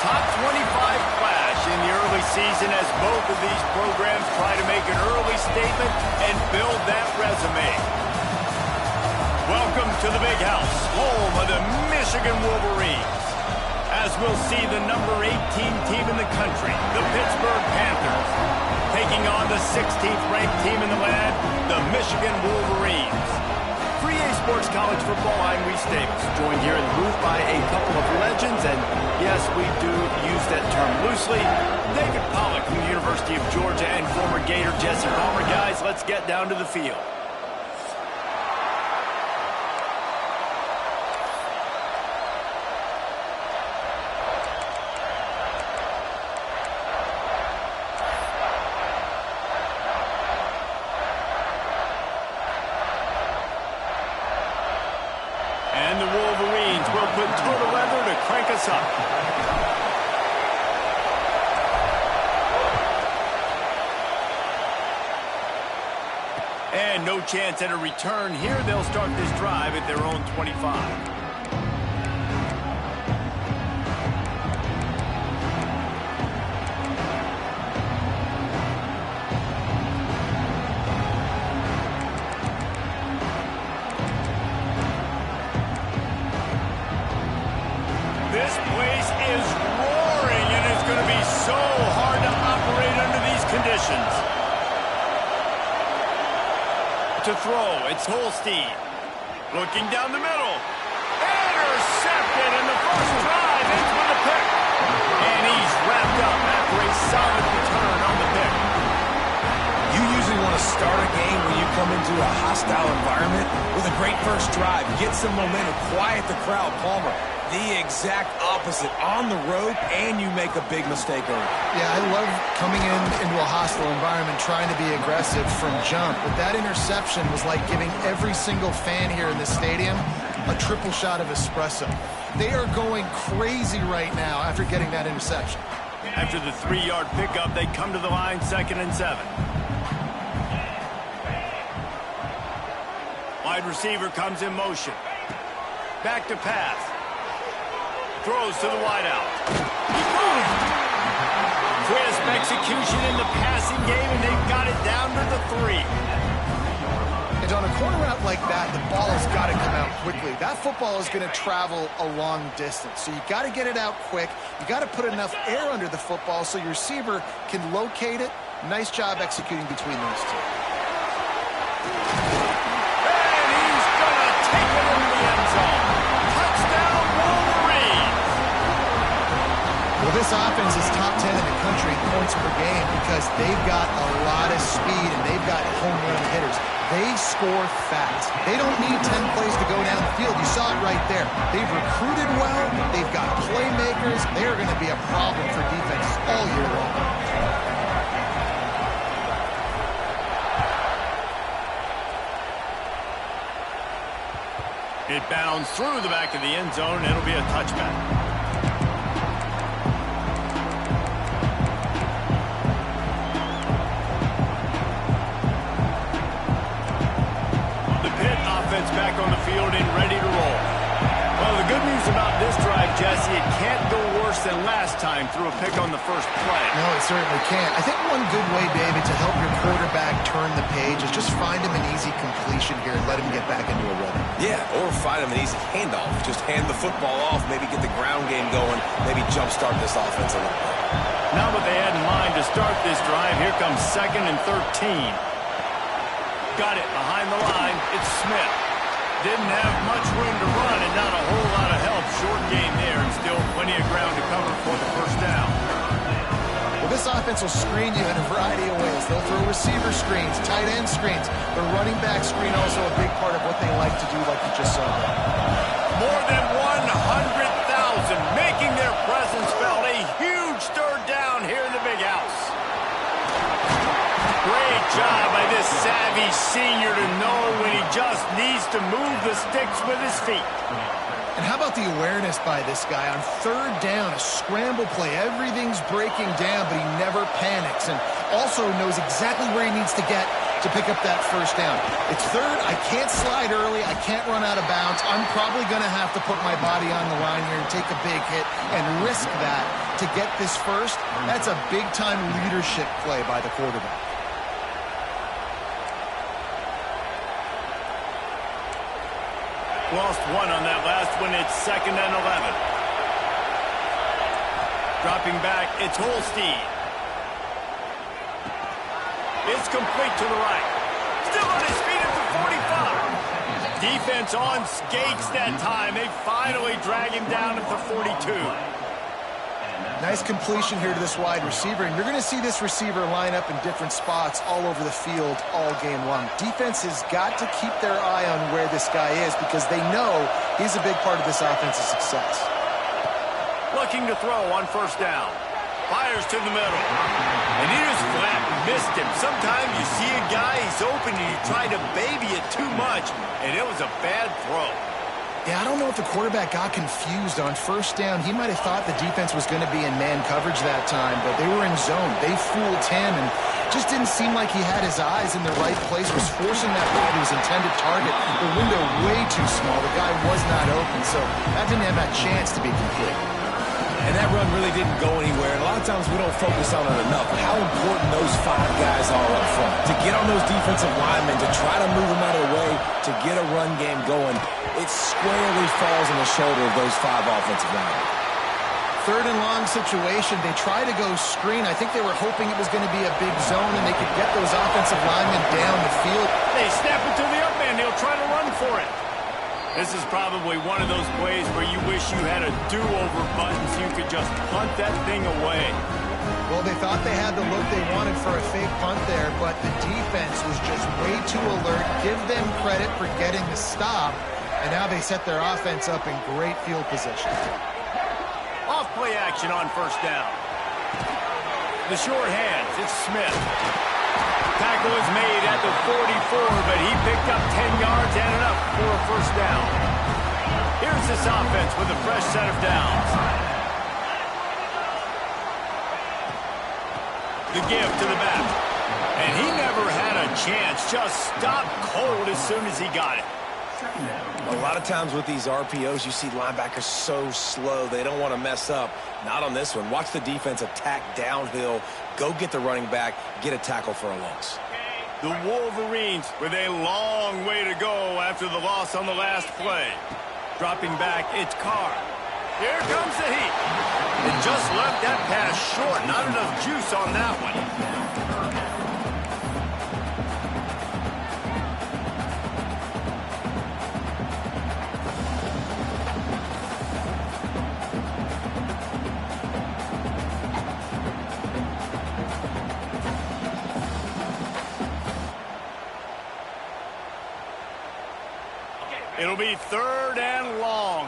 Top 25 clash in the early season as both of these programs try to make an early statement and build that resume. Welcome to the Big House, home of the Michigan Wolverines. As we'll see the number 18 team in the country, the Pittsburgh Panthers, taking on the 16th ranked team in the land, the Michigan Wolverines. Free A Sports College Football, I'm Reese Davis, joined here in the booth by a couple of legends, and yes, we do use that term loosely. David Pollack from the University of Georgia and former Gator Jesse Palmer. Guys, let's get down to the field. And the Wolverines will put total weather to crank us up. And no chance at a return here. They'll start this drive at their own 25. This place is roaring, and it's going to be so hard to operate under these conditions. To throw, it's Holstein. Looking down the middle. Intercepted, and the first drive ends with a pick. And he's wrapped up after a solid return on the pick. You usually want to start a game when you come into a hostile environment with a great first drive. Get some momentum, quiet the crowd. Palmer, the exact opposite. On the road, and you make a big mistake early. Yeah, I love coming into a hostile environment, trying to be aggressive from jump. But that interception was like giving every single fan here in this stadium a triple shot of espresso. They are going crazy right now after getting that interception. After the 3-yard pickup, they come to the line, 2nd and 7. Wide receiver comes in motion. Back to pass. Throws to the wideout. Crisp execution in the passing game, and they've got it down to the 3. And on a corner route like that, the ball has got to come out quickly. That football is going to travel a long distance, so you got to get it out quick. You got to put enough air under the football so your receiver can locate it. Nice job executing between those two. And he's going to take it into the end zone. Touchdown, Wolverines! Well, this offense is top 10 in the country in points per game because they've got a lot of speed and they've got home run hitters. They score fast. They don't need 10 plays to go down the field. You saw it right there. They've recruited well. They've got playmakers. They are going to be a problem for defenses all year long. It bounds through the back of the end zone. It'll be a touchback. The Pitt offense back on the field and ready to roll. Well, the good news about this drive, Jesse, it can't go worse than last time through a pick on the first play. No, it certainly can't. I think one good way, David, to help your quarterback turn the page is just find him an easy completion here and let him get back into a rhythm. Yeah, or find him an easy handoff. Just hand the football off, maybe get the ground game going, maybe jumpstart this offense a little bit. Not what they had in mind to start this drive. Here comes 2nd and 13. Got it behind the line. It's Smith. Didn't have much room to run and not a whole lot of help. Short game there and still plenty of ground to cover for the first down. Well, this offense will screen you in a variety of ways. They'll throw receiver screens, tight end screens. The running back screen also a big part of what they like to do, like you just saw there. More than 100,000 making their presence felt. A huge third down here in the big house. Great job by this savvy senior to know when he just needs to move the sticks with his feet. And how about the awareness by this guy on 3rd down, a scramble play. Everything's breaking down, but he never panics and also knows exactly where he needs to get to pick up that first down. It's 3rd. I can't slide early. I can't run out of bounds. I'm probably going to have to put my body on the line here and take a big hit and risk that to get this first. That's a big-time leadership play by the quarterback. Lost one on that last one. It's 2nd and 11. Dropping back, it's Holstein. It's complete to the right. Still on his feet at the 45. Defense on skates that time. They finally drag him down at the 42. Nice completion here to this wide receiver, and you're going to see this receiver line up in different spots all over the field all game long. Defense has got to keep their eye on where this guy is because they know he's a big part of this offense's success. Looking to throw on 1st down. Fires to the middle. And he just flat missed him. Sometimes you see a guy, he's open, and you try to baby it too much, and it was a bad throw. Yeah, I don't know if the quarterback got confused on 1st down. He might have thought the defense was going to be in man coverage that time, but they were in zone. They fooled him and just didn't seem like he had his eyes in the right place, was forcing that ball to his intended target. The window way too small. The guy was not open, so that didn't have that chance to be complete. And that run really didn't go anywhere. And a lot of times we don't focus on it enough. How important those 5 guys are up front. To get on those defensive linemen, to try to move them out of the way, to get a run game going, it squarely falls on the shoulder of those 5 offensive linemen. 3rd and long situation. They try to go screen. I think they were hoping it was going to be a big zone and they could get those offensive linemen down the field. They snap it to the up man. He'll try to run for it. This is probably one of those plays where you wish you had a do-over button so you could just punt that thing away. Well, they thought they had the look they wanted for a fake punt there, but the defense was just way too alert. Give them credit for getting the stop, and now they set their offense up in great field position. Off play action on 1st down. The short hands, it's Smith. Tackle is made at the 44, but he picked up 10 yards and enough for a 1st down. Here's this offense with a fresh set of downs. The give to the back. And he never had a chance. Just stopped cold as soon as he got it. A lot of times with these RPOs, you see linebackers so slow, they don't want to mess up. Not on this one. Watch the defense attack downhill, go get the running back, get a tackle for a loss. The Wolverines with a long way to go after the loss on the last play. Dropping back, it's Carr. Here comes the heat. It just left that pass short. Not enough juice on that one. It'll be 3rd and long.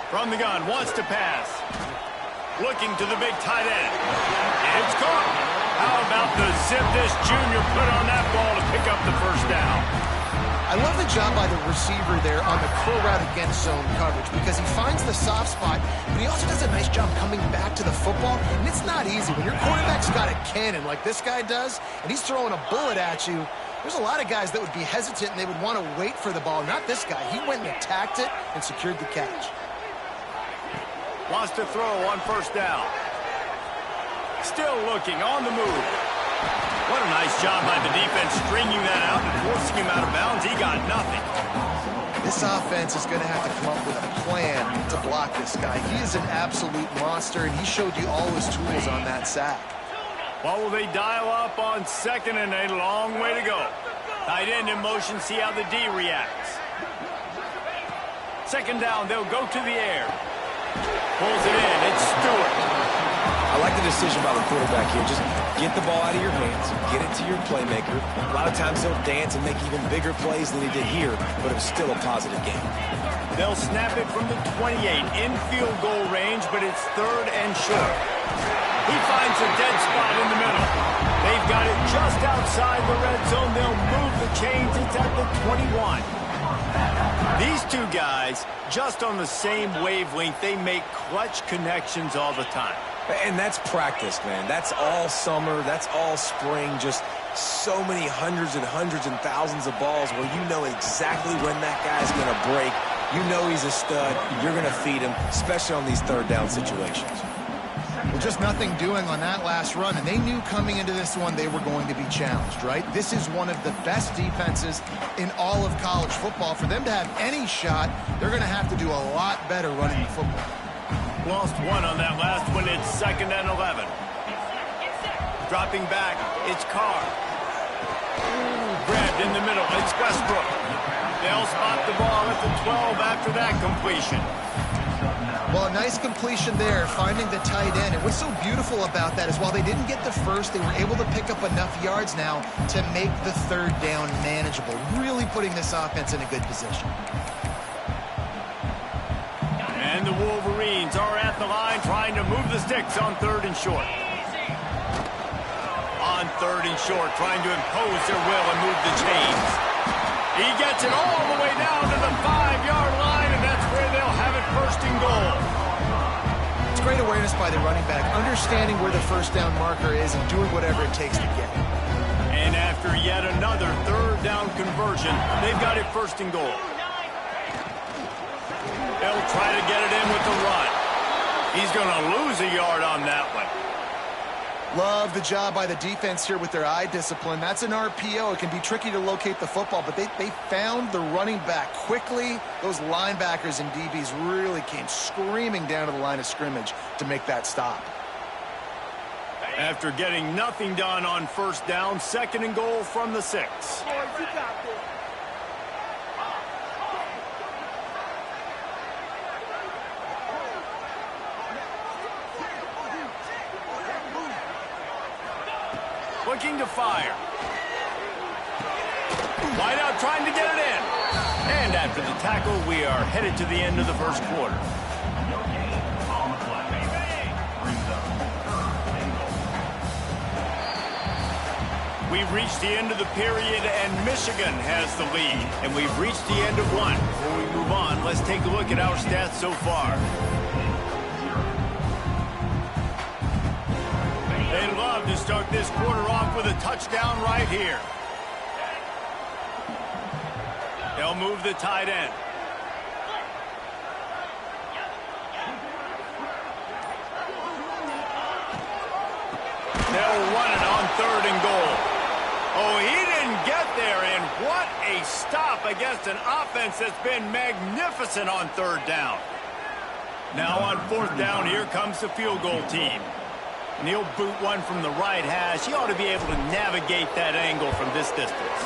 From the gun, wants to pass. Looking to the big tight end. It's caught. How about the zip this junior put on that ball to pick up the first down? I love the job by the receiver there on the curl route against zone coverage because he finds the soft spot, but he also does a nice job coming back to the football, and it's not easy. When your quarterback's got a cannon like this guy does, and he's throwing a bullet at you, there's a lot of guys that would be hesitant and they would want to wait for the ball. Not this guy. He went and attacked it and secured the catch. Wants to throw on first down. Still looking on the move. What a nice job by the defense stringing that out and forcing him out of bounds. He got nothing. This offense is going to have to come up with a plan to block this guy. He is an absolute monster, and he showed you all his tools on that sack. What will they dial up on second and a long way to go? Tight end in motion, see how the D reacts. Second down, they'll go to the air. Pulls it in, it's Stewart. I like the decision by the quarterback here. Just get the ball out of your hands, get it to your playmaker. A lot of times he'll dance and make even bigger plays than he did here, but it was still a positive game. They'll snap it from the 28 in field goal range, but it's third and short. He finds a dead spot in the middle. They've got it just outside the red zone. They'll move the chains. It's at the 21. These two guys, just on the same wavelength, they make clutch connections all the time. And that's practice, man. That's all summer. That's all spring. Just so many hundreds and thousands of balls where you know exactly when that guy's going to break. You know he's a stud. You're going to feed him, especially on these third down situations. Well, just nothing doing on that last run, and they knew coming into this one they were going to be challenged, right? This is one of the best defenses in all of college football. For them to have any shot, they're going to have to do a lot better running the football. Lost one on that last one. It's second and 11. Dropping back, it's Carr. Grabbed in the middle, it's Westbrook. They'll spot the ball at the 12 after that completion. Well, a nice completion there, finding the tight end. And what's so beautiful about that is while they didn't get the first, they were able to pick up enough yards now to make the third down manageable, really putting this offense in a good position. And the Wolverines are at the line trying to move the sticks on third and short. On third and short, trying to impose their will and move the chains. He gets it all the way down to the 5-yard line, and that's where they'll have it first and goal. It's great awareness by the running back, understanding where the first down marker is and doing whatever it takes to get it. And after yet another third down conversion, they've got it first and goal. They'll try to get it in with the run. He's going to lose a yard on that one. Love the job by the defense here with their eye discipline. That's an RPO. It can be tricky to locate the football, but they found the running back quickly. Those linebackers and DBs really came screaming down to the line of scrimmage to make that stop. After getting nothing done on first down, second and goal from the 6. Looking to fire. Wide out trying to get it in. And after the tackle, we are headed to the end of the first quarter. We've reached the end of the period, and Michigan has the lead. And we've reached the end of one. Before we move on, let's take a look at our stats so far. They love to start this quarter off with a touchdown right here. They'll move the tight end. They'll run it on third and goal. Oh, he didn't get there, and what a stop against an offense that's been magnificent on third down. Now on fourth down, here comes the field goal team. And he'll boot one from the right hash. He ought to be able to navigate that angle from this distance.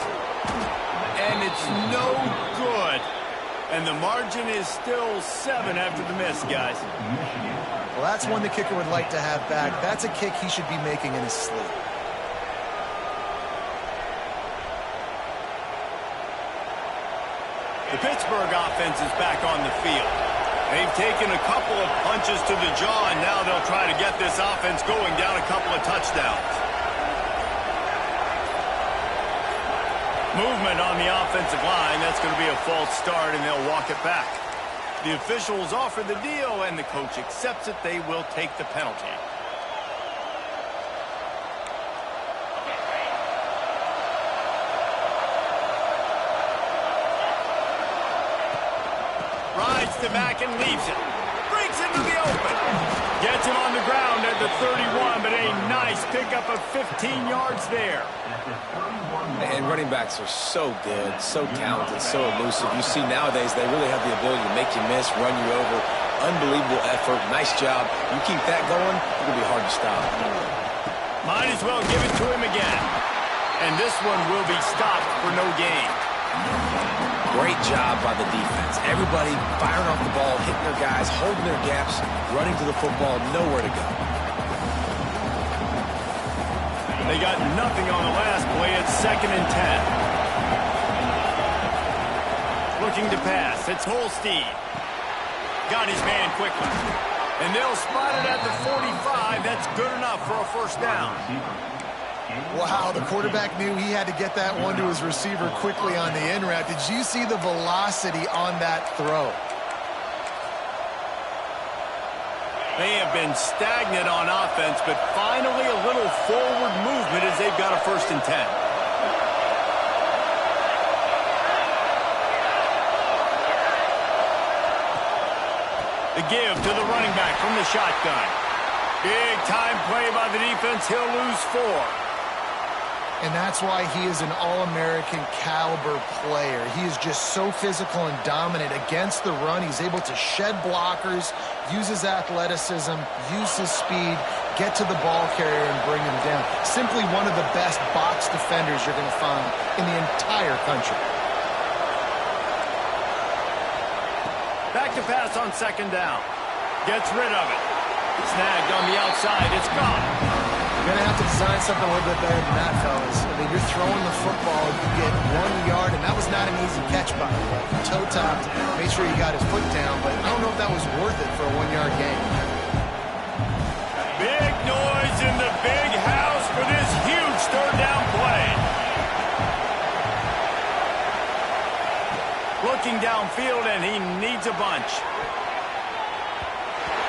And it's no good. And the margin is still 7 after the miss, guys. Well, that's one the kicker would like to have back. That's a kick he should be making in his sleep. The Pittsburgh offense is back on the field. They've taken a couple of punches to the jaw, and now they'll try to get this offense going down a couple of touchdowns. Movement on the offensive line. That's going to be a false start, and they'll walk it back. The officials offer the deal, and the coach accepts it. They will take the penalty. Rides the back and leaves it. Breaks into the open. Gets him on the ground at the 31, but a nice pickup of 15 yards there. And running backs are so good, so talented, so elusive. You see nowadays they really have the ability to make you miss, run you over. Unbelievable effort. Nice job. You keep that going, it's going to be hard to stop. Might as well give it to him again. And this one will be stopped for no gain. Great job by the defense. Everybody firing off the ball, hitting their guys, holding their gaps, running to the football, nowhere to go. They got nothing on the last play. It's 2nd and 10. Looking to pass. It's Holstein. Got his man quickly. And they'll spot it at the 45. That's good enough for a first down. Wow, the quarterback knew he had to get that one to his receiver quickly on the in route. Did you see the velocity on that throw? They have been stagnant on offense, but finally a little forward movement as they've got a 1st and 10. The give to the running back from the shotgun. Big time play by the defense. He'll lose 4. And that's why he is an All-American caliber player. He is just so physical and dominant against the run. He's able to shed blockers, use his athleticism, use his speed, get to the ball carrier and bring him down. Simply one of the best box defenders you're going to find in the entire country. Back to pass on 2nd down. Gets rid of it. Snagged on the outside. It's gone. You're going to have to design something a little bit better than that, fellas. I mean, you're throwing the football, you get 1 yard, and that was not an easy catch, by the way. Toe-topped, made sure he got his foot down, but I don't know if that was worth it for a 1-yard gain. Big noise in the big house for this huge 3rd down play. Looking downfield, and he needs a bunch.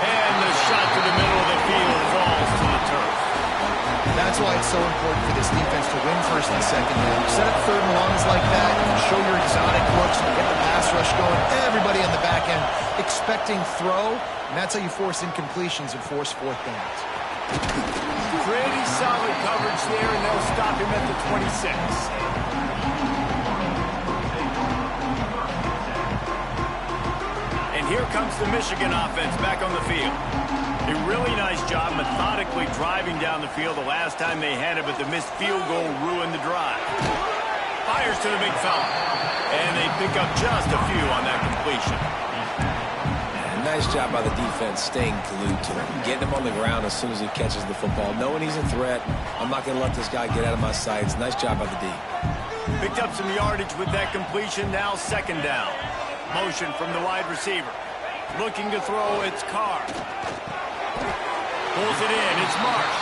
And the shot to the middle of the field falls to the turf. That's why it's so important for this defense to win 1st and 2nd down. Set up 3rd and longs like that, and show your exotic looks, and get the pass rush going. Everybody on the back end expecting throw, and that's how you force incompletions and force 4th downs. Pretty solid coverage there, and they'll stop him at the 26. And here comes the Michigan offense back on the field. A really nice job methodically driving down the field the last time they had it, but the missed field goal ruined the drive. Fires to the big fella. And they pick up just a few on that completion. And nice job by the defense staying glued to him. Getting him on the ground as soon as he catches the football. Knowing he's a threat. I'm not going to let this guy get out of my sights. Nice job by the D. Picked up some yardage with that completion. Now 2nd down. Motion from the wide receiver. Looking to throw, it's Carr. Pulls it in, it's Marsh.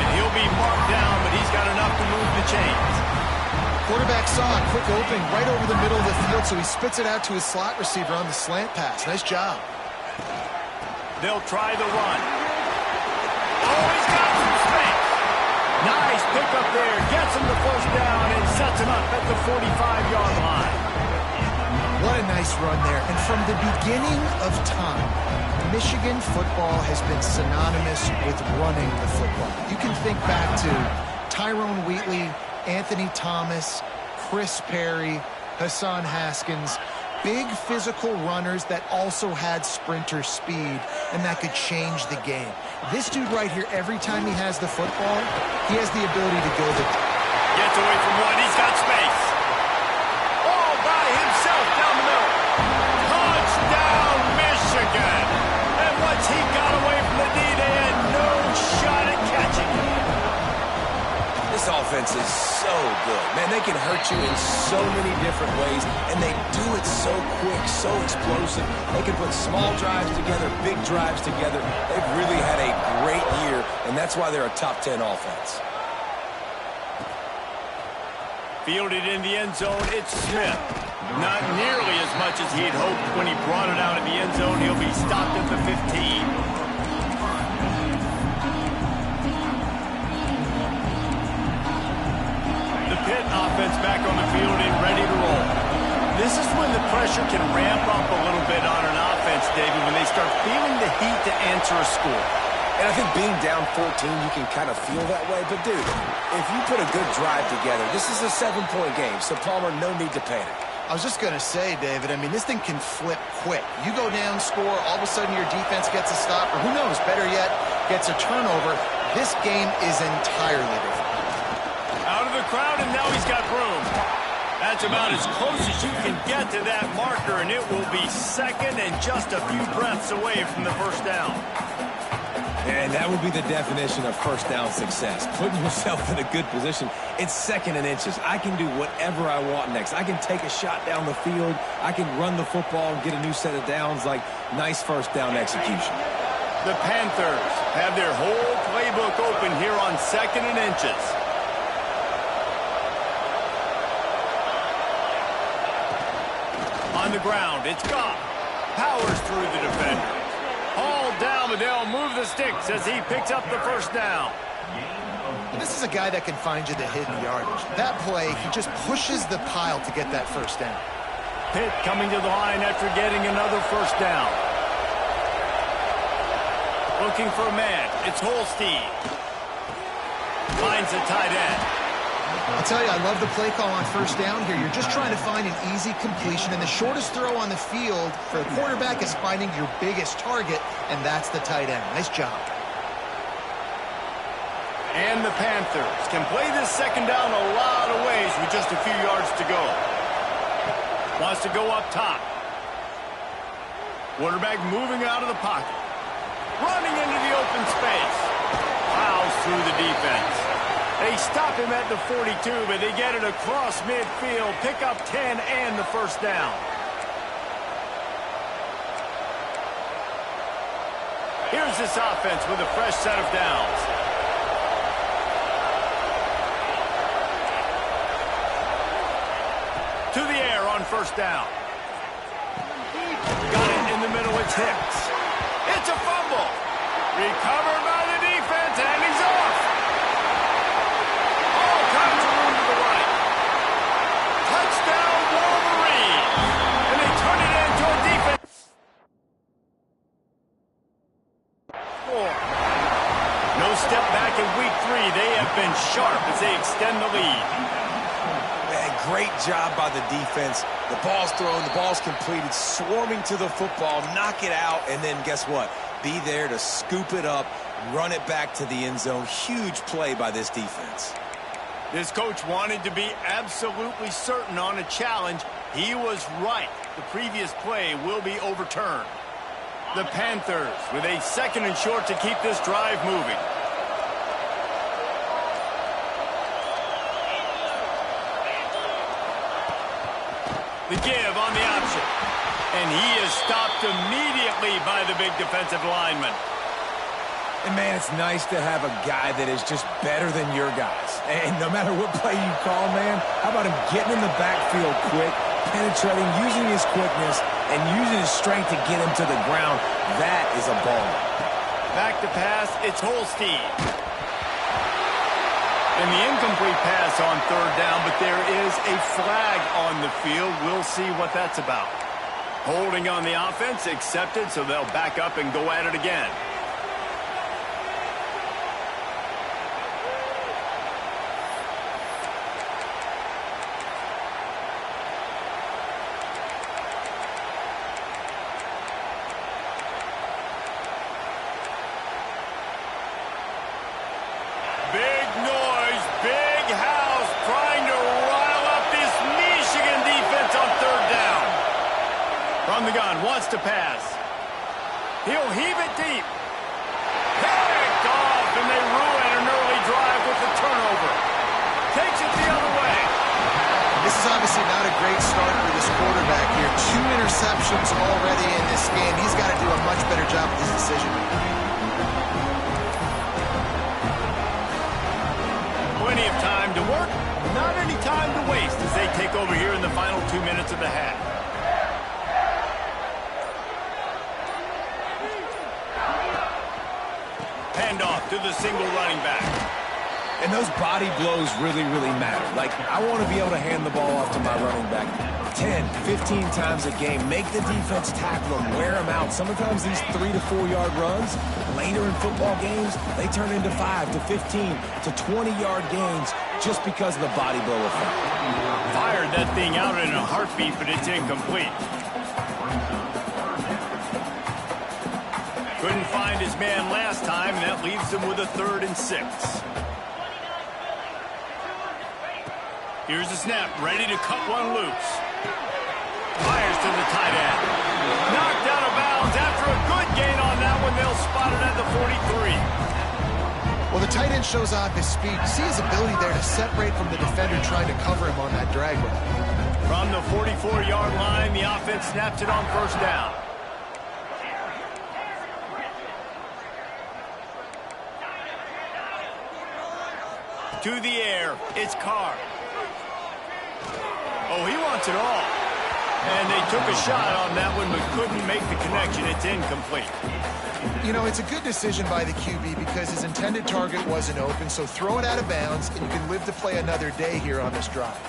And he'll be marked down, but he's got enough to move the chains. Quarterback saw a quick opening right over the middle of the field, so he spits it out to his slot receiver on the slant pass. Nice job. They'll try the run. Oh, he's got some space. Nice pickup there. Gets him the 1st down and sets him up at the 45-yard line. What a nice run there. And from the beginning of time, Michigan football has been synonymous with running the football. You can think back to Tyrone Wheatley, Anthony Thomas, Chris Perry, Hassan Haskins. Big physical runners that also had sprinter speed and that could change the game. This dude right here, every time he has the football, he has the ability to go the... Gets away from one. He's got space. All by himself down the middle. Touchdown, Michigan. And once he got away from the D, they had no shot at catching him. This offense is so good. Man, they can hurt you in so many different ways, and they do it so quick, so explosive. They can put small drives together, big drives together. They've really had a great year, and that's why they're a top 10 offense. Fielded in the end zone, it's Smith. Not nearly as much as he had hoped when he brought it out of the end zone. He'll be stopped at the 15. The Pitt offense back on the field and ready to roll. This is when the pressure can ramp up a little bit on an offense, David, when they start feeling the heat to answer a score. And I think being down 14, you can kind of feel that way. But, dude, if you put a good drive together, this is a 7-point game, so Palmer, no need to panic. I was just going to say, David, I mean, this thing can flip quick. You go down, score, all of a sudden your defense gets a stop, or who knows, better yet, gets a turnover. This game is entirely different. Out of the crowd, and now he's got room. That's about as close as you can get to that marker, and it will be second and just a few breaths away from the first down. And that would be the definition of first down success. Putting yourself in a good position. It's second and inches. I can do whatever I want next. I can take a shot down the field. I can run the football and get a new set of downs. Like, nice first down execution. The Panthers have their whole playbook open here on second and inches. On the ground, it's Goff. Powers through the defender. All down, but they'll move the sticks as he picks up the first down. This is a guy that can find you the hidden yardage. That play, he just pushes the pile to get that first down. Pitt coming to the line after getting another first down. Looking for a man. It's Holstein. Finds the tight end. I'll tell you, I love the play call on first down here. You're just trying to find an easy completion, and the shortest throw on the field for the quarterback is finding your biggest target, and that's the tight end. Nice job. And the Panthers can play this second down a lot of ways with just a few yards to go. Wants to go up top. Quarterback moving out of the pocket. Running into the open space. Plows through the defense. They stop him at the 42, but they get it across midfield. Pick up 10 and the first down. Here's this offense with a fresh set of downs. To the air on first down. Got it in the middle, it's Hicks. It's a fumble. Recovered by the defense, and he's off. All kinds of room to the right. Touchdown, Wolverine. And they turn it into a defense. No step back in week 3. They have been sharp as they extend the lead. Great job by the defense. The ball's thrown, the ball's completed, swarming to the football, knock it out, and then guess what? Be there to scoop it up, run it back to the end zone. Huge play by this defense. This coach wanted to be absolutely certain on a challenge. He was right. The previous play will be overturned. The Panthers with a second and short to keep this drive moving. The give on the option. And he is stopped immediately by the big defensive lineman. And, man, it's nice to have a guy that is just better than your guys. And no matter what play you call, man, how about him getting in the backfield quick, penetrating, using his quickness, and using his strength to get him to the ground. That is a ball. Back to pass, it's Holstein. And the incomplete pass on third down, but there is a flag on the field. We'll see what that's about. Holding on the offense, accepted, so they'll back up and go at it again. From the gun, wants to pass. He'll heave it deep. Picked off, and they ruin an early drive with the turnover. Takes it the other way. This is obviously not a great start for this quarterback here. 2 interceptions already in this game. He's got to do a much better job with his decision. Plenty of time to work, not any time to wait. over here in the final 2 minutes of the half. Handoff to the single running back. And those body blows really, really matter. Like, I want to be able to hand the ball off to my running back 10, 15 times a game. Make the defense tackle them, wear them out. Sometimes these 3 to 4 yard runs, later in football games, they turn into 5 to 15 to 20-yard gains just because of the body blow effect. Fired that thing out in a heartbeat, but it's incomplete. Couldn't find his man last time, and that leaves him with a 3rd and 6. Here's the snap, ready to cut one loose. Fires to the tight end. Knocked out of bounds after a good gain on that one. They'll spot it at the 43. Well, the tight end shows off his speed. You see his ability there to separate from the defender trying to cover him on that drag route. From the 44-yard line, the offense snaps it on 1st down. To the air, it's Carr. Oh, he wants it all. And they took a shot on that one, but couldn't make the connection. It's incomplete. You know, it's a good decision by the QB because his intended target wasn't open, so throw it out of bounds, and you can live to play another day here on this drive.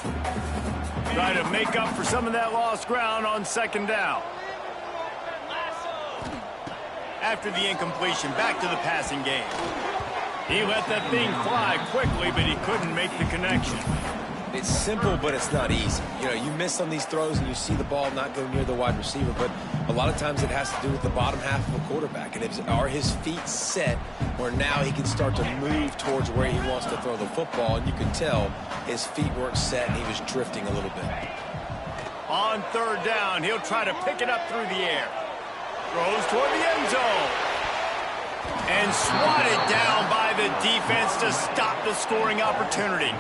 Trying to make up for some of that lost ground on 2nd down. After the incompletion, back to the passing game. He let that thing fly quickly, but he couldn't make the connection. It's simple, but it's not easy. You know, you miss on these throws and you see the ball not go near the wide receiver, but a lot of times it has to do with the bottom half of a quarterback. And are his feet set where now he can start to move towards where he wants to throw the football? And you can tell his feet weren't set and he was drifting a little bit. On 3rd down, he'll try to pick it up through the air. Throws toward the end zone. And swatted down by the defense to stop the scoring opportunity.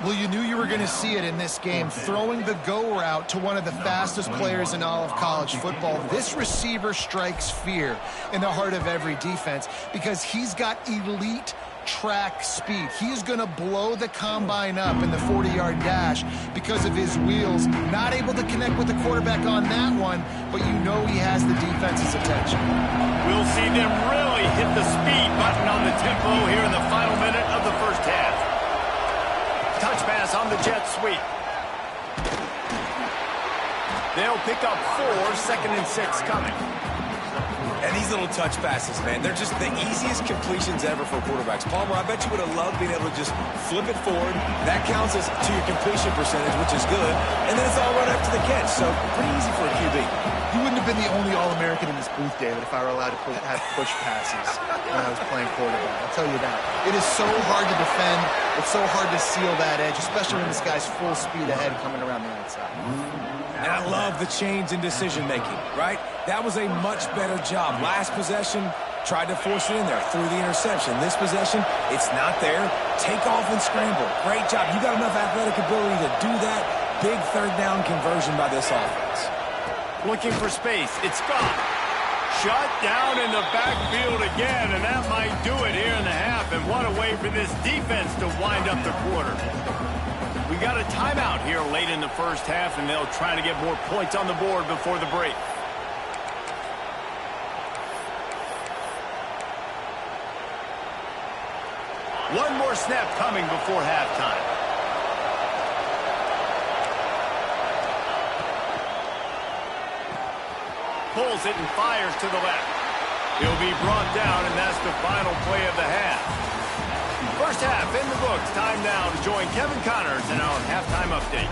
Well, you knew you were going to see it in this game, throwing the go route to one of the fastest players in all of college football. This receiver strikes fear in the heart of every defense because he's got elite track speed. He's going to blow the combine up in the 40-yard dash because of his wheels. Not able to connect with the quarterback on that one, but you know he has the defense's attention. We'll see them really hit the speed button on the tempo here in the final minute of the 1st half. Touch pass on the jet sweep. They'll pick up 4, 2nd and 6 coming. And these little touch passes, man, they're just the easiest completions ever for quarterbacks. Palmer, I bet you would have loved being able to just flip it forward. That counts as to your completion percentage, which is good. And then it's all right up to the catch, so pretty easy for a QB. You wouldn't have been the only All-American in this booth, David, if I were allowed to have push passes when I was playing quarterback. I'll tell you that. It is so hard to defend. It's so hard to seal that edge, especially when this guy's full speed ahead coming around the outside. And I love the change in decision-making, right? That was a much better job. Last possession, tried to force it in there, threw the interception. This possession, it's not there. Take off and scramble. Great job. You got enough athletic ability to do that. Big 3rd down conversion by this offense. Looking for space. It's gone. Shut down in the backfield again, and that might do it here in the half. And what a way for this defense to wind up the quarter. We got a timeout here late in the 1st half, and they'll try to get more points on the board before the break. One more snap coming before halftime. Pulls it and fires to the left. He'll be brought down, and that's the final play of the half. 1st half in the books. Time now to join Kevin Connors in our halftime update.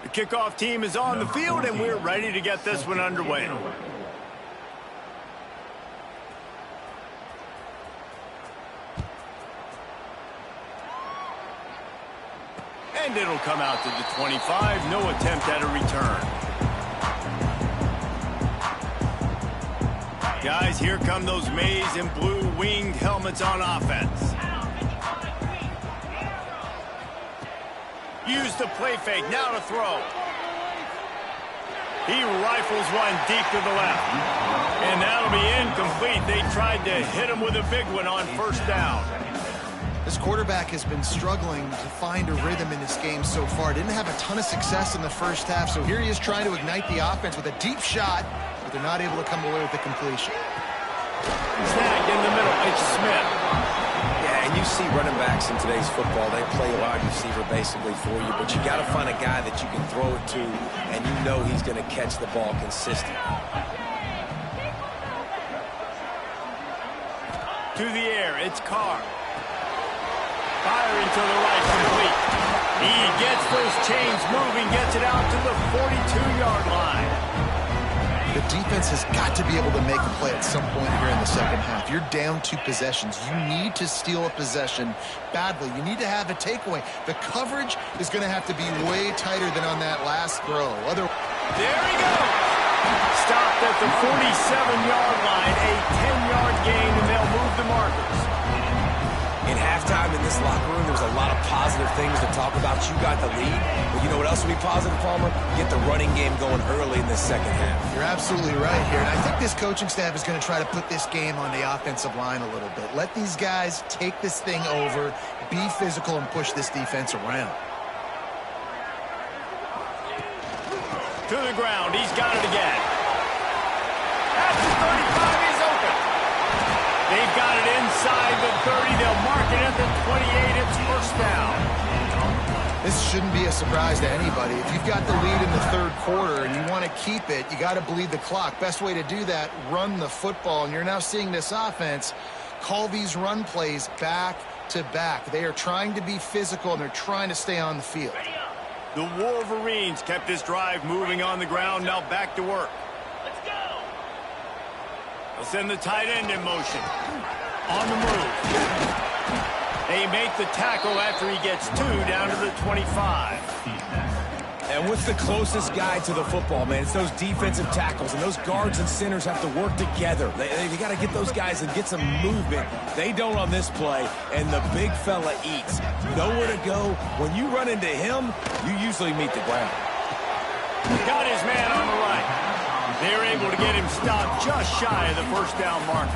The kickoff team is on the field, and we're ready to get this one underway. And it'll come out to the 25. No attempt at a return. Guys, here come those maize and blue winged helmets on offense. Use the play fake, now to throw. He rifles one deep to the left. And that'll be incomplete. They tried to hit him with a big one on first down. This quarterback has been struggling to find a rhythm in this game so far. Didn't have a ton of success in the first half, so here he is trying to ignite the offense with a deep shot, but they're not able to come away with the completion. Snagged in the middle, it's Smith. Yeah, and you see running backs in today's football, they play a wide receiver basically for you, but you got to find a guy that you can throw it to, and you know he's going to catch the ball consistently. To the air, it's Carr. Firing to the right, complete. He gets those chains moving, gets it out to the 42-yard line. The defense has got to be able to make a play at some point here in the second half. You're down 2 possessions. You need to steal a possession badly. You need to have a takeaway. The coverage is going to have to be way tighter than on that last throw. There he goes. Stopped at the 47-yard line, a 10-yard gain, and they'll move the markers. In halftime in this locker room, there's a lot of positive things to talk about. You got the lead, but you know what else will be positive, Palmer? Get the running game going early in the second half. You're absolutely right here, and I think this coaching staff is going to try to put this game on the offensive line a little bit. Let these guys take this thing over, be physical, and push this defense around. To the ground, he's got it again. At the 35, he's open. They've got it inside the 30. They'll mark it at the 28. It's first down. This shouldn't be a surprise to anybody. If you've got the lead in the third quarter and you want to keep it, you got to bleed the clock. Best way to do that, run the football. And you're now seeing this offense call these run plays back to back. They are trying to be physical, and they're trying to stay on the field. The Wolverines kept this drive moving on the ground. Now back to work. They'll send the tight end in motion. On the move. They make the tackle after he gets 2 down to the 25. And what's the closest guy to the football, man? It's those defensive tackles, and those guards and centers have to work together. They got to get those guys and get some movement. They don't on this play, and the big fella eats. Nowhere to go. When you run into him, you usually meet the ground. Got his man on the right. They're able to get him stopped just shy of the first down marker.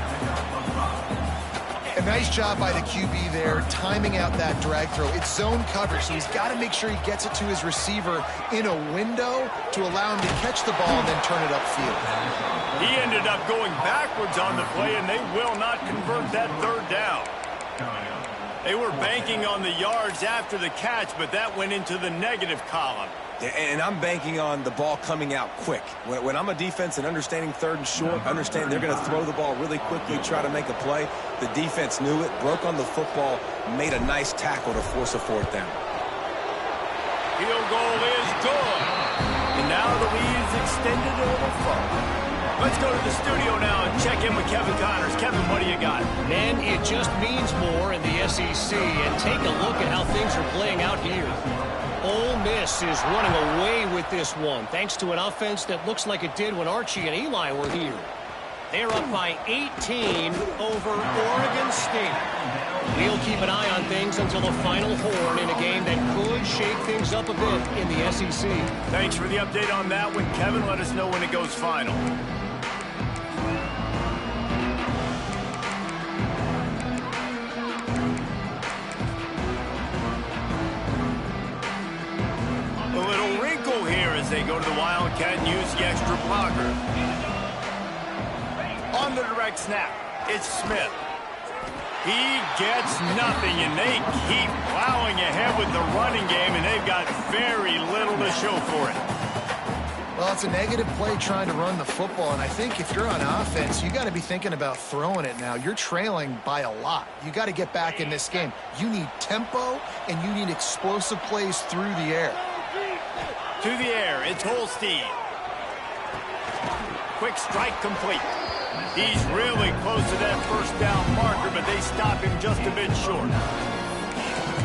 A nice job by the QB there, timing out that drag throw. It's zone coverage, so he's got to make sure he gets it to his receiver in a window to allow him to catch the ball and then turn it upfield. He ended up going backwards on the play, and they will not convert that third down. They were banking on the yards after the catch, but that went into the negative column. And I'm banking on the ball coming out quick. When I'm a defense and understanding third and short, understand they're going to throw the ball really quickly, try to make a play. The defense knew it, broke on the football, made a nice tackle to force a fourth down. Field goal is good. And now the lead is extended a little further. Let's go to the studio now and check in with Kevin Connors. Kevin, what do you got? Man, it just means more in the SEC. And take a look at how things are playing out here. Ole Miss is running away with this one, thanks to an offense that looks like it did when Archie and Eli were here. They're up by 18 over Oregon State. We'll keep an eye on things until the final horn in a game that could shake things up a bit in the SEC. Thanks for the update on that one, Kevin. Let us know when it goes final. They go to the Wildcat and use the extra blocker. On the direct snap, it's Smith. He gets nothing, and they keep plowing ahead with the running game, and they've got very little to show for it. Well, it's a negative play trying to run the football, and I think if you're on offense, you got to be thinking about throwing it now. You're trailing by a lot. You got to get back in this game. You need tempo, and you need explosive plays through the air. To the air, it's Holstein. Quick strike complete. He's really close to that first down marker, but they stop him just a bit short.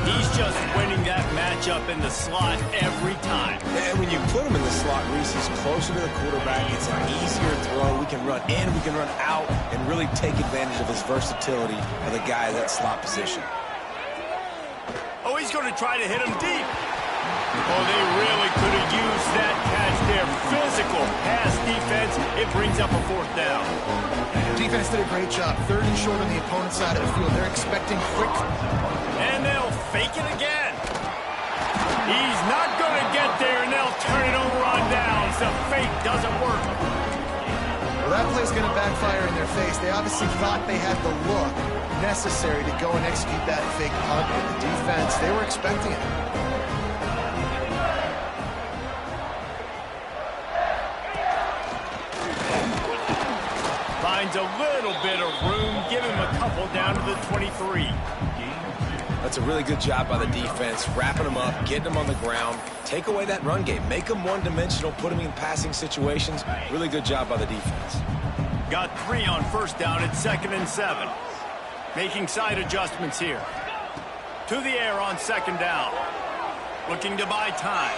He's just winning that matchup in the slot every time. And when you put him in the slot, Reese, he's closer to the quarterback. It's an easier throw. We can run in, we can run out, and really take advantage of his versatility of the guy in that slot position. Oh, he's going to try to hit him deep. Oh, they really could have used that catch there. Physical pass defense. It brings up a 4th down. Defense did a great job. 3rd and short on the opponent's side of the field. They're expecting quick. And they'll fake it again. He's not going to get there, and they'll turn it over on downs. The fake doesn't work. Well, that play's going to backfire in their face. They obviously thought they had the look necessary to go and execute that fake punt. But the defense, they were expecting it. Finds a little bit of room. Give him a couple down to the 23. That's a really good job by the defense, wrapping them up, getting them on the ground. Take away that run game. Make them one-dimensional, put them in passing situations. Really good job by the defense. Got 3 on 1st down at 2nd and 7. Making side adjustments here. To the air on 2nd down. Looking to buy time.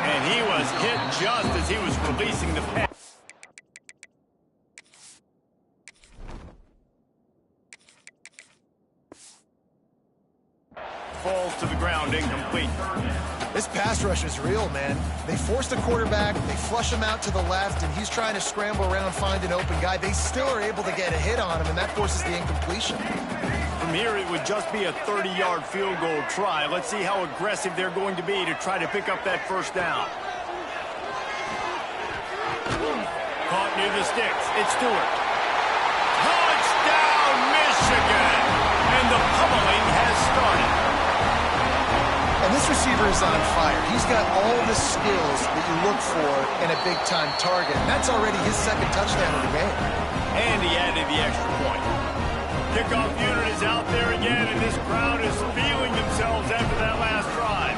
And he was hit just as he was releasing the pass. Falls to the ground, incomplete. This pass rush is real, man. They force the quarterback, they flush him out to the left, and he's trying to scramble around, find an open guy. They still are able to get a hit on him, and that forces the incompletion. From here, it would just be a 30-yard field goal try. Let's see how aggressive they're going to be to try to pick up that 1st down. Caught near the sticks. It's Stewart. Touchdown, Michigan! And the pummeling has started. And this receiver is on fire. He's got all the skills that you look for in a big-time target. And that's already his 2nd touchdown of the game. And he added the extra point. Kickoff unit is out there again, and this crowd is feeling themselves after that last drive.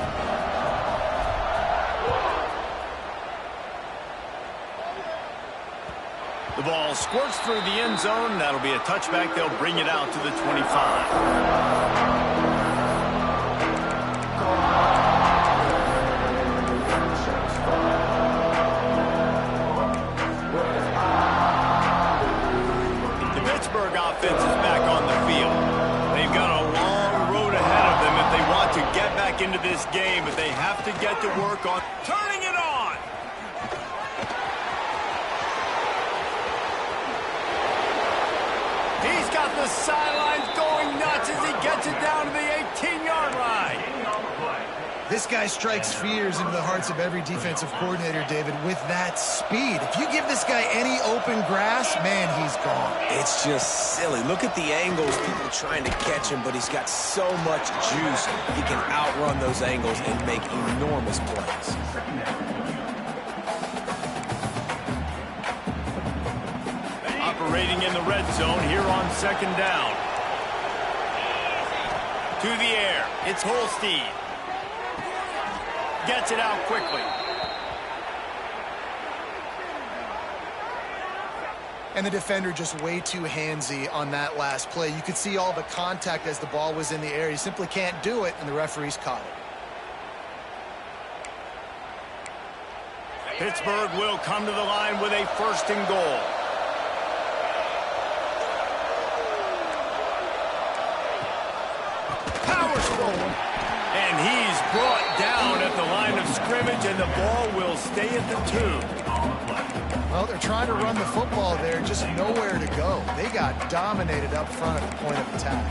The ball squirts through the end zone. That'll be a touchback. They'll bring it out to the 25. Offense is back on the field. They've got a long road ahead of them if they want to get back into this game, but they have to get to work on turning it on. He's got the sidelines going nuts as he gets it down to the 18-yard line. This guy strikes fears into the hearts of every defensive coordinator, David, with that speed. If you give this guy any open grass, man, he's gone. It's just silly. Look at the angles, people trying to catch him, but he's got so much juice. He can outrun those angles and make enormous plays. Operating in the red zone here on 2nd down. To the air. It's Holstein. Gets it out quickly. And the defender just way too handsy on that last play. You could see all the contact as the ball was in the air. He simply can't do it, and the referees caught it. Pittsburgh will come to the line with a 1st and goal. Power throw. And he's brought down at the line of scrimmage, and the ball will stay at the 2. Well, they're trying to run the football there, just nowhere to go. They got dominated up front at the point of attack.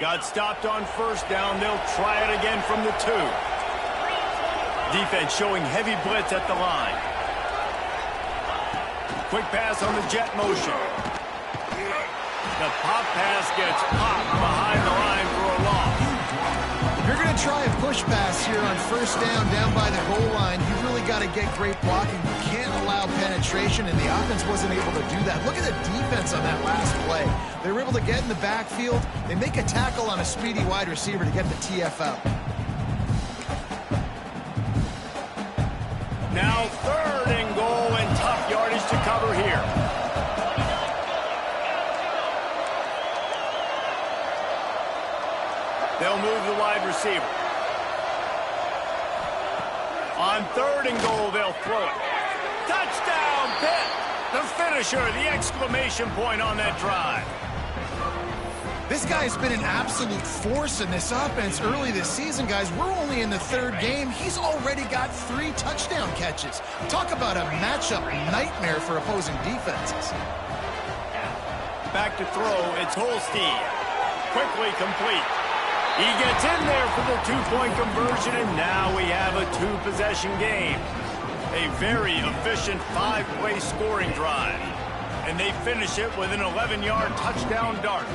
Got stopped on 1st down. They'll try it again from the 2. Defense showing heavy blitz at the line. Quick pass on the jet motion. The pop pass gets popped behind the line for a loss. If you're going to try a push pass here on 1st down by the goal line, you really got to get great blocking. You can't allow penetration, and the offense wasn't able to do that. Look at the defense on that last play. They were able to get in the backfield. They make a tackle on a speedy wide receiver to get the TFL. Now 3rd and goal, and tough yardage to cover here. They'll move the wide receiver. On 3rd and goal, they'll throw it. Touchdown, Pitt! The finisher, the exclamation point on that drive. This guy's been an absolute force in this offense early this season, guys. We're only in the 3rd game. He's already got 3 touchdown catches. Talk about a matchup nightmare for opposing defenses. Back to throw, it's Holstein. Quickly complete. He gets in there for the 2-point conversion, and now we have a 2-possession game. A very efficient 5-play scoring drive. And they finish it with an 11-yard touchdown dart.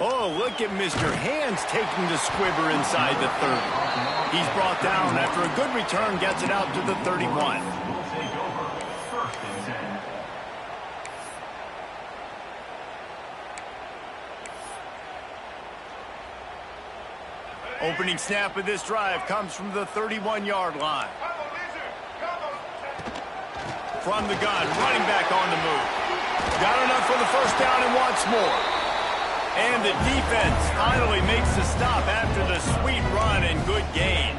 Oh, look at Mr. Hands taking the squibber inside the 30. He's brought down after a good return, gets it out to the 31. Opening snap of this drive comes from the 31-yard line. From the gun, running back on the move. Got enough for the first down and wants more. And the defense finally makes the stop after the sweet run and good gain.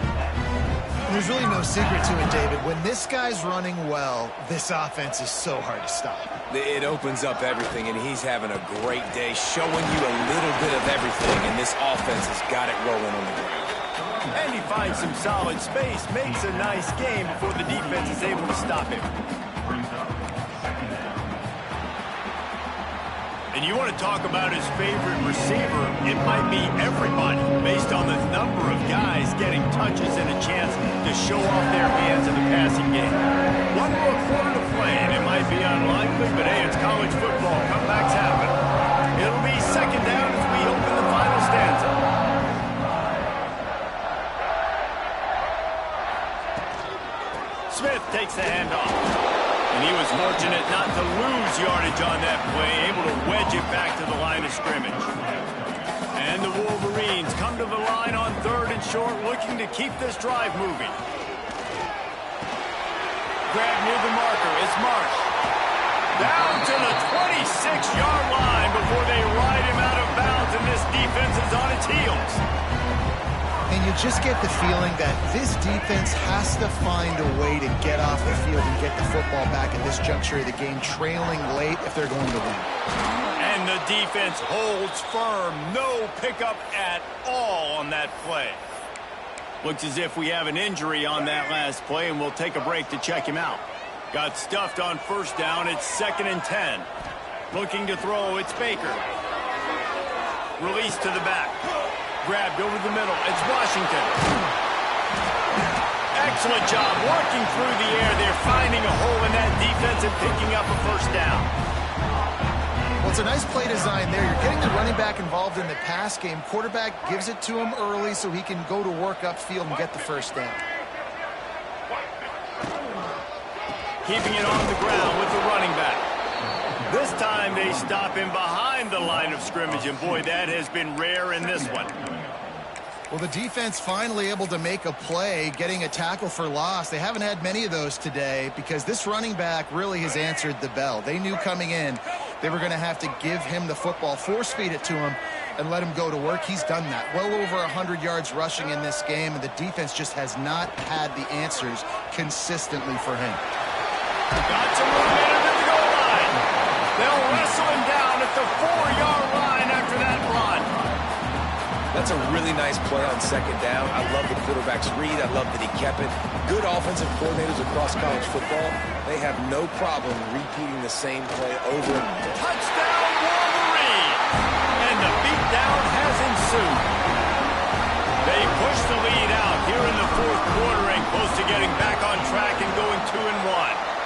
There's really no secret to it, David. When this guy's running well, this offense is so hard to stop. It opens up everything, and he's having a great day, showing you a little bit of everything, and this offense has got it rolling on the ground. And he finds some solid space, makes a nice game before the defense is able to stop him. And you want to talk about his favorite receiver, it might be everybody, based on the number of guys getting touches and a chance to show off their hands in the passing game. One more quarter to play, and it might be unlikely, but hey, it's college football. Comebacks happen. It'll be 2nd down as we open the final stanza. Smith takes the handoff. And he was fortunate not to lose yardage on that play, able to wedge it back to the line of scrimmage. And the Wolverines come to the line on 3rd and short, looking to keep this drive moving. Grab near the marker, it's Marsh. Down to the 26-yard line before they ride him out of bounds, and this defense is on its heels. And you just get the feeling that this defense has to find a way to get off the field and get the football back at this juncture of the game, trailing late if they're going to win. And the defense holds firm. No pickup at all on that play. Looks as if we have an injury on that last play, and we'll take a break to check him out. Got stuffed on 1st down. It's 2nd and 10. Looking to throw, it's Baker. Release to the back. Grabbed over the middle. It's Washington. Excellent job working through the air. They're finding a hole in that defense and picking up a 1st down. Well, it's a nice play design there. You're getting the running back involved in the pass game. Quarterback gives it to him early so he can go to work upfield and get the 1st down. Keeping it on the ground with the running back. This time they stop him behind the line of scrimmage, and boy, that has been rare in this one. Well, the defense finally able to make a play, getting a tackle for loss. They haven't had many of those today because this running back really has answered the bell. They knew coming in they were going to have to give him the football, force-feed it to him, and let him go to work. He's done that. Well over 100 yards rushing in this game, and the defense just has not had the answers consistently for him. Got some momentum at the goal line. They'll wrestle him down at the 4-yard line after that run. That's a really nice play on 2nd down. I love the quarterback's read. I love that he kept it. Good offensive coordinators across college football, they have no problem repeating the same play over. Touchdown, Wolverine! And the beatdown has ensued. They push the lead out here in the 4th quarter and close to getting back on track and going 2-1.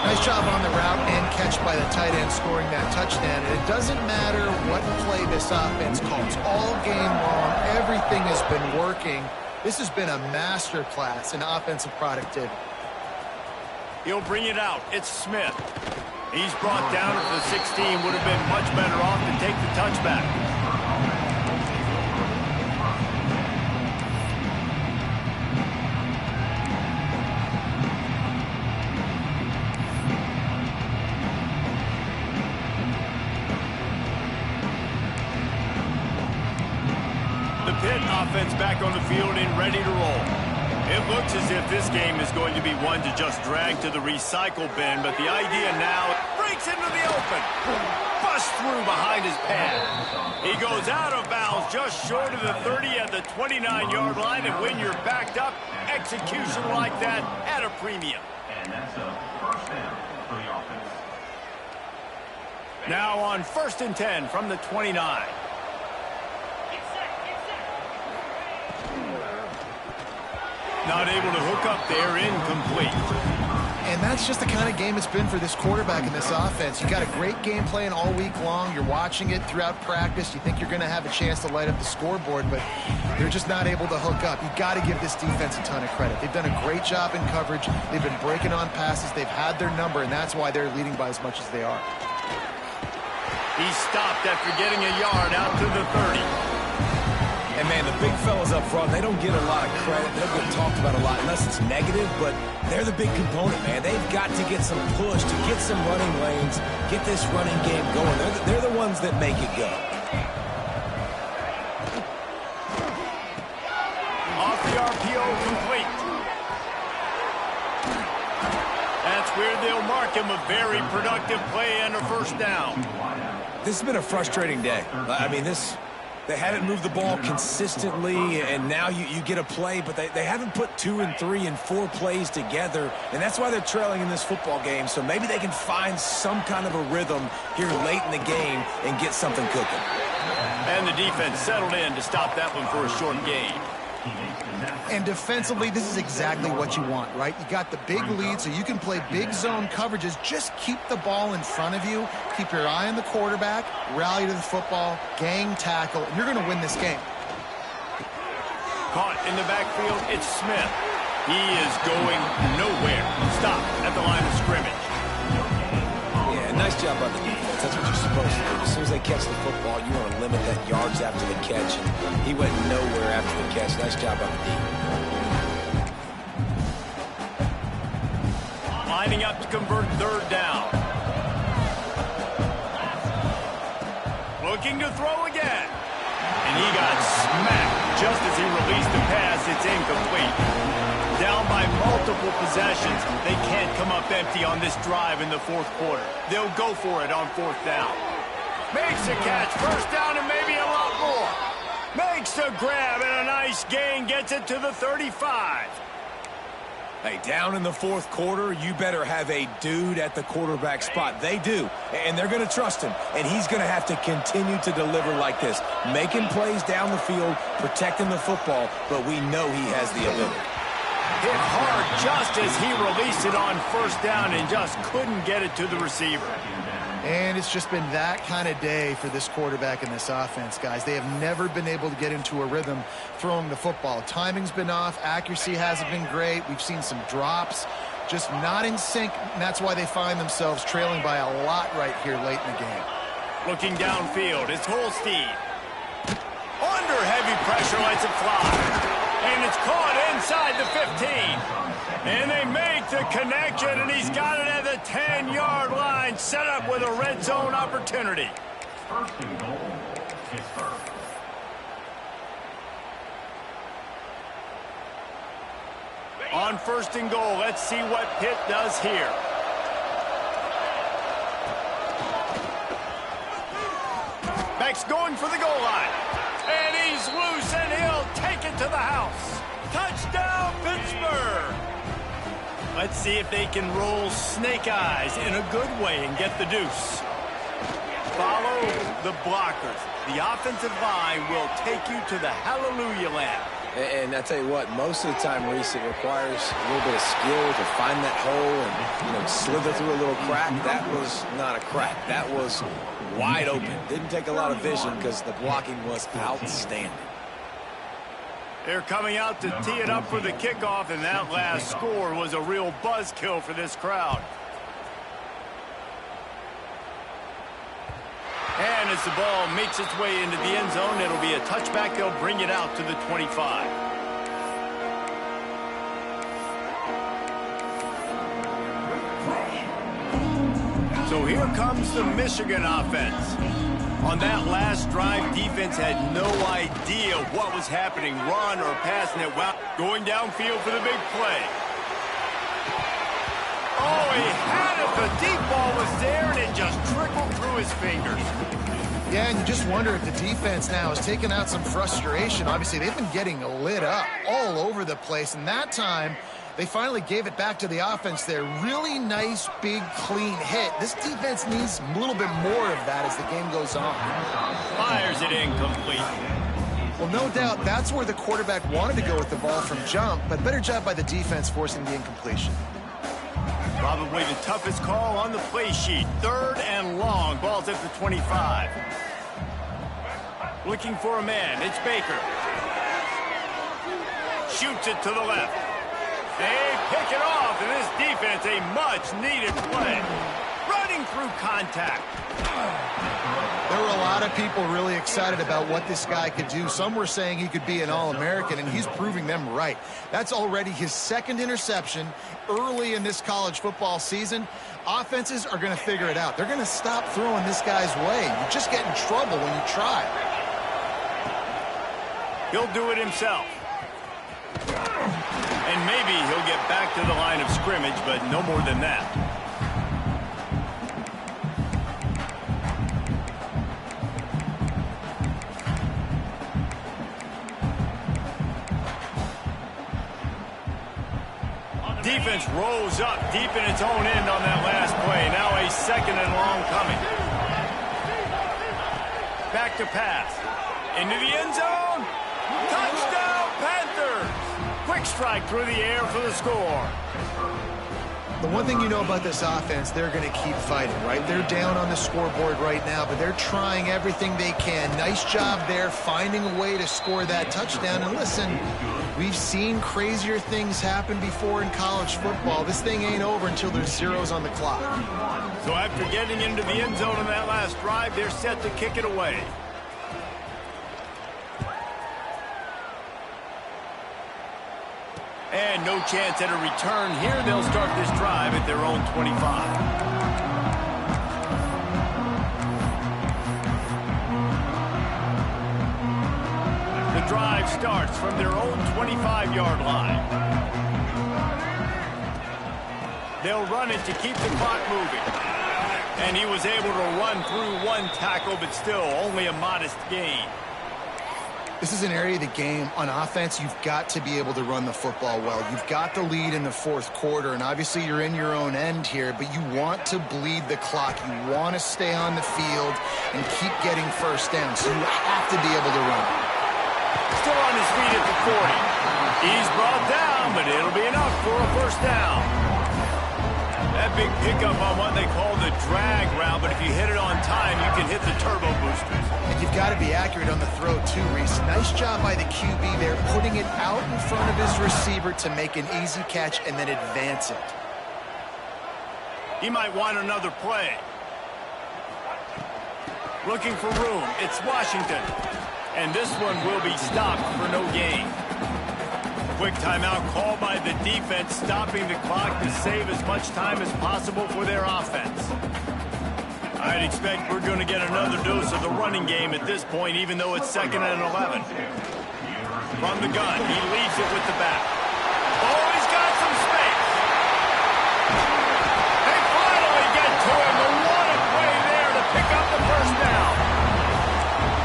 Nice job on the route and catch by the tight end scoring that touchdown. And it doesn't matter what play this offense calls. All game long, everything has been working. This has been a masterclass in offensive productivity. He'll bring it out. It's Smith. He's brought down at the 16. Would have been much better off to take the touchback. offense back on the field and ready to roll. It looks as if this game is going to be one to just drag to the recycle bin, but the idea now breaks into the open. Busts through behind his pad. He goes out of bounds just short of the 30 at the 29-yard line, and when you're backed up, execution like that at a premium. And that's a first down for the offense. Now on 1st and 10 from the 29. Not able to hook up there, incomplete. And that's just the kind of game it's been for this quarterback in this offense. You got a great game plan all week long. You're watching it throughout practice. You think you're going to have a chance to light up the scoreboard, but they're just not able to hook up. You got to give this defense a ton of credit. They've done a great job in coverage. They've been breaking on passes. They've had their number, and that's why they're leading by as much as they are. He stopped after getting a yard out to the 30. And, man, the big fellas up front, they don't get a lot of credit. They don't get talked about a lot unless it's negative, but they're the big component, man. They've got to get some push, to get some running lanes, get this running game going. They're the ones that make it go. Off the RPO, complete. That's where they'll mark him a very productive play and a first down. This has been a frustrating day. I mean, they haven't moved the ball consistently, and now you get a play, but they haven't put 2 and 3 and 4 plays together, and that's why they're trailing in this football game. So maybe they can find some kind of a rhythm here late in the game and get something cooking. And the defense settled in to stop that one for a short gain. And defensively, this is exactly what you want, right? You got the big lead, so you can play big zone coverages. Just keep the ball in front of you. Keep your eye on the quarterback. Rally to the football. Gang tackle. And you're going to win this game. Caught in the backfield, it's Smith. He is going nowhere. Stop at the line of scrimmage. Yeah, nice job by the defense. That's what you're supposed to do. As soon as they catch the football, you want to limit that yards after the catch. And he went nowhere after the catch. Nice job by the defense. Lining up to convert 3rd down. Looking to throw again. And he got smacked just as he released the pass. It's incomplete. Down by multiple possessions. They can't come up empty on this drive in the 4th quarter. They'll go for it on 4th down. Makes a catch. 1st down and maybe a lot more. Makes a grab and a nice gain. Gets it to the 35. Hey, down in the 4th quarter, you better have a dude at the quarterback spot. They do, and they're going to trust him, and he's going to have to continue to deliver like this, making plays down the field, protecting the football, but we know he has the ability. Hit hard just as he released it on 1st down and just couldn't get it to the receiver. And it's just been that kind of day for this quarterback in this offense, guys. They have never been able to get into a rhythm throwing the football. Timing's been off. Accuracy hasn't been great. We've seen some drops, just not in sync, and that's why they find themselves trailing by a lot right here late in the game. Looking downfield, it's Holstein. Under heavy pressure, lets it fly. And it's caught inside the 15. And they make the connection, and he's got it at the 10-yard line, set up with a red zone opportunity. 1st and goal, Pittsburgh. On 1st and goal, let's see what Pitt does here. Beck's going for the goal line. And he's loose, and he'll take it to the house. Touchdown, Pittsburgh! Let's see if they can roll snake eyes in a good way and get the deuce. Follow the blockers. The offensive line will take you to the hallelujah land. And I tell you what, most of the time, Reese, it requires a little bit of skill to find that hole and, slither through a little crack. That was not a crack. That was wide open. Didn't take a lot of vision because the blocking was outstanding. They're coming out to tee it up for the kickoff, and that last score was a real buzzkill for this crowd. And as the ball makes its way into the end zone, it'll be a touchback. They'll bring it out to the 25. So here comes the Michigan offense. On that last drive, defense had no idea what was happening, run or passing it. Well, going downfield for the big play. Oh, he had it. The deep ball was there, and it just trickled through his fingers. Yeah, and you just wonder if the defense now is taking out some frustration. Obviously, they've been getting lit up all over the place, and that time they finally gave it back to the offense there. Really nice, big, clean hit. This defense needs a little bit more of that as the game goes on. Fires it incomplete. Well, no doubt that's where the quarterback wanted to go with the ball from jump, but better job by the defense forcing the incompletion. Probably the toughest call on the play sheet. 3rd and long. Ball's at the 25. Looking for a man. It's Baker. Shoots it to the left. They pick it off, and this defense, a much-needed play. Running through contact. There were a lot of people really excited about what this guy could do. Some were saying he could be an All-American, and he's proving them right. That's already his 2nd interception early in this college football season. Offenses are going to figure it out. They're going to stop throwing this guy's way. You just get in trouble when you try. He'll do it himself. And maybe he'll get back to the line of scrimmage, but no more than that. Defense rolls up deep in its own end on that last play. Now a 2nd and long coming. Back to pass. Into the end zone. Touchdown, Panthers! Quick strike through the air for the score. The one thing you know about this offense, they're going to keep fighting, right? They're down on the scoreboard right now, but they're trying everything they can. Nice job there, finding a way to score that touchdown. And listen, we've seen crazier things happen before in college football. This thing ain't over until there's zeros on the clock. So after getting into the end zone on that last drive, they're set to kick it away. And no chance at a return here. They'll start this drive at their own 25. The drive starts from their own 25-yard line. They'll run it to keep the clock moving. And he was able to run through one tackle, but still only a modest gain. This is an area of the game on offense you've got to be able to run the football well. You've got the lead in the 4th quarter, and obviously you're in your own end here, but you want to bleed the clock. You want to stay on the field and keep getting first down, so you have to be able to run. Still on his feet at the 40. He's brought down, but it'll be enough for a first down. That big pickup on what they call the drag route, but if you hit it on time, you can hit the turbo boosters. And you've got to be accurate on the throw too, Reese. Nice job by the QB there, putting it out in front of his receiver to make an easy catch and then advance it. He might want another play. Looking for room. It's Washington. And this one will be stopped for no gain. Quick timeout called by the defense, stopping the clock to save as much time as possible for their offense. I'd expect we're going to get another dose of the running game at this point, even though it's 2nd and 11. From the gun, he leaves it with the back. Oh, he's got some space. They finally get to him. The one play there to pick up the first down.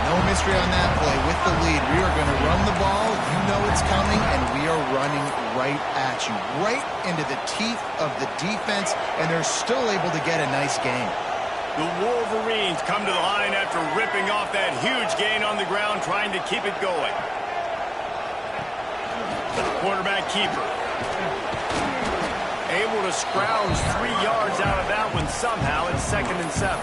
No mystery on that play. With the lead, we are going to run the ball. You know it's coming, and we are running right at you, right into the teeth of the defense, and they're still able to get a nice gain. The Wolverines come to the line after ripping off that huge gain on the ground, trying to keep it going. Quarterback keeper. Able to scrounge 3 yards out of that one somehow. It's 2nd and 7.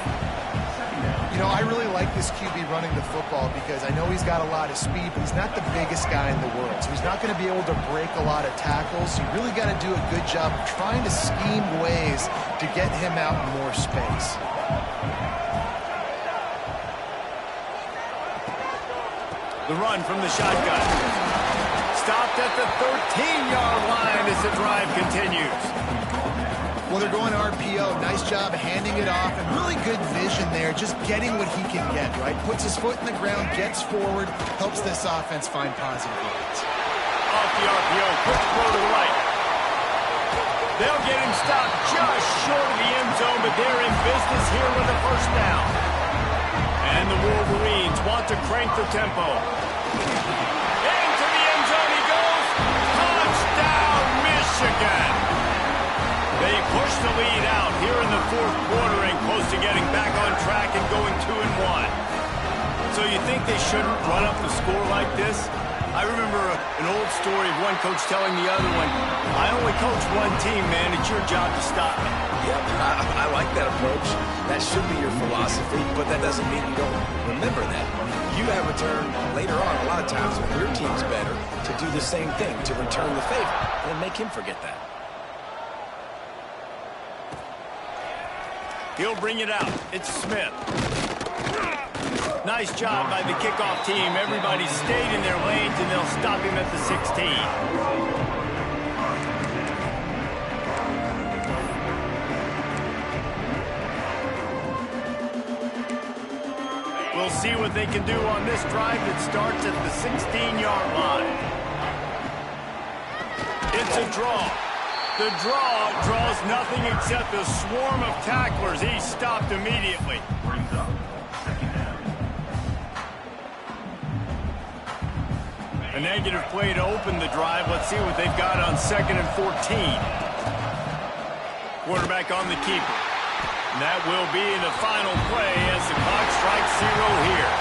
You know, I really like this QB running the football because I know he's got a lot of speed, but he's not the biggest guy in the world. So he's not going to be able to break a lot of tackles. You really got to do a good job of trying to scheme ways to get him out in more space. The run from the shotgun. Stopped at the 13-yard line as the drive continues. Well, they're going RPO. Nice job handing it off, and really good vision there, just getting what he can get, right? Puts his foot in the ground, gets forward, helps this offense find positive lines. Off the RPO, quick throw to the right. They'll get him stopped just short of the end zone, but they're in business here with a first down. And the Wolverines want to crank the tempo. Into the end zone he goes. Touchdown, Michigan! They push the lead out here in the fourth quarter and close to getting back on track and going 2-1. So you think they shouldn't run up the score like this? I remember an old story of one coach telling the other one, I only coach one team, man. It's your job to stop me. Yeah, I like that approach. That should be your philosophy, but that doesn't mean you don't remember that. You have a turn later on, a lot of times, when your team's better, to do the same thing, to return the favor, and make him forget that. He'll bring it out. It's Smith. Nice job by the kickoff team. Everybody stayed in their lanes, and they'll stop him at the 16. We'll see what they can do on this drive that starts at the 16-yard line. It's a draw. The draw draws nothing except a swarm of tacklers. He's stopped immediately. Brings up second down. A negative play to open the drive. Let's see what they've got on 2nd and 14. Quarterback on the keeper. And that will be the final play as the clock strikes 0 here.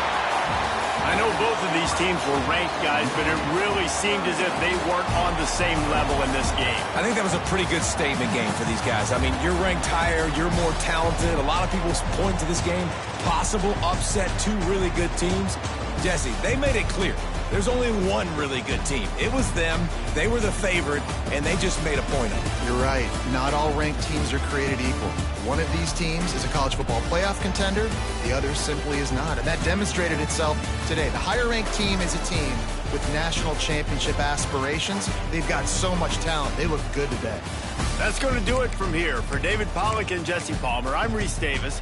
I know both of these teams were ranked, guys, but it really seemed as if they weren't on the same level in this game. I think that was a pretty good statement game for these guys. I mean, you're ranked higher, you're more talented. A lot of people point to this game, possible upset, two really good teams. Jesse, they made it clear. There's only one really good team. It was them. They were the favorite, and they just made a point of it. You're right. Not all ranked teams are created equal. One of these teams is a college football playoff contender. The other simply is not. And that demonstrated itself today. The higher-ranked team is a team with national championship aspirations. They've got so much talent. They look good today. That's going to do it from here. For David Pollack and Jesse Palmer, I'm Reese Davis.